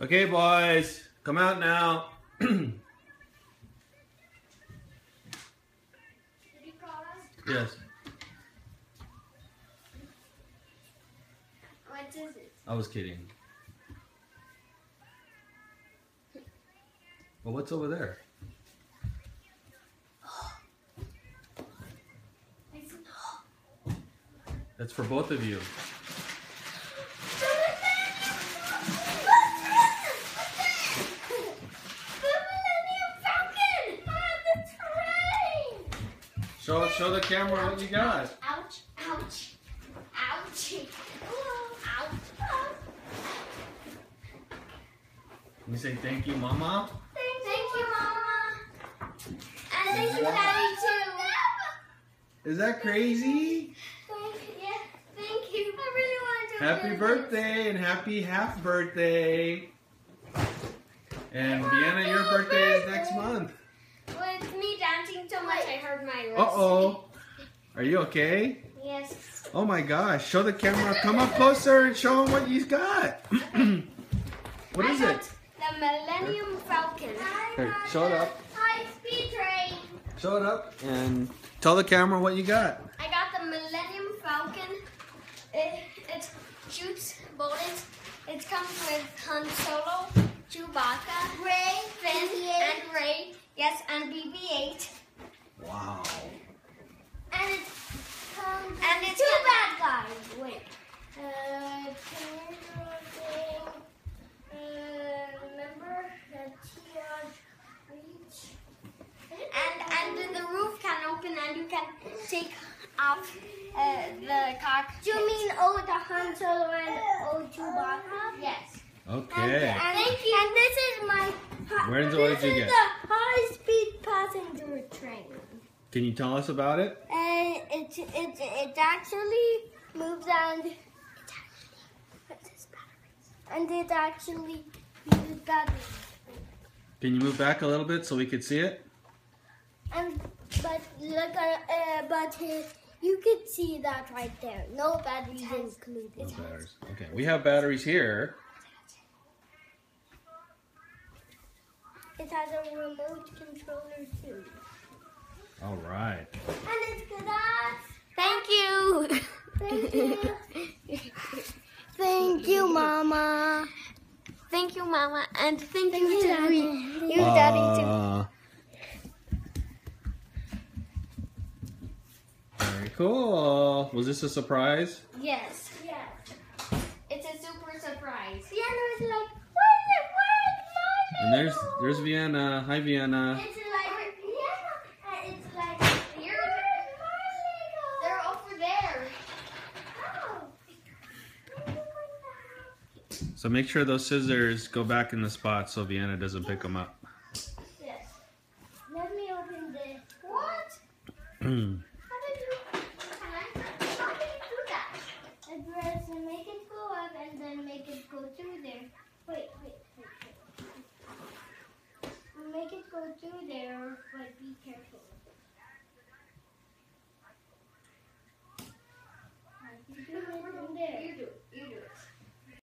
Okay, boys, come out now. Did you call us? Yes. What is it? I was kidding. Well, what's over there? That's for both of you. Show the camera what you got. Ouch, ouch, ouch, ouch. Can you say thank you, Mama? Thank you, Mama. And thank you, Daddy, too. Is that crazy? Thank you. I really want to. Happy birthday and happy half birthday. And Vienna, your birthday is next month. With me dancing so much, I hurt my wrist. Uh-oh. Are you okay? Yes. Oh my gosh. Show the camera. Come up closer and show them what you got. What is it? The Millennium Falcon. Here, show it up. High-speed train. Show it up and tell the camera what you got. I got the Millennium Falcon. It shoots bullets. It comes with Han Solo, Chewbacca, Rey, Finn, and Rey. Yes, and BB-8. Wow. And it's two bad guys. Wait. Remember that he reach. And the roof can open and you can take off the cock. Do you mean the Han Solo and Chewbacca? Yes. Okay. And thank you. And this is my. What did you get? This is the high-speed passenger train. Can you tell us about it? It actually moves and it actually uses batteries. Can you move back a little bit so we could see it? But look you can see that right there. No batteries included. No batteries. Okay, we have batteries here. It has a remote controller too. All right. And it's good. Thank you. Thank you. Thank you, Mama. Thank you, Mama. And thank you, Daddy. You, Daddy, too. Very cool. Was this a surprise? Yes. Yes. It's a super surprise. Vienna is like, where's my And Lego? there's Vienna. Hi, Vienna. It's like Vienna, and it's like they're over there. So make sure those scissors go back in the spot so Vienna doesn't pick them up. Yes. Let me open this. What? How did you do that? I press and make it go up and then make it go through there. Wait. Make it go through there, but be careful.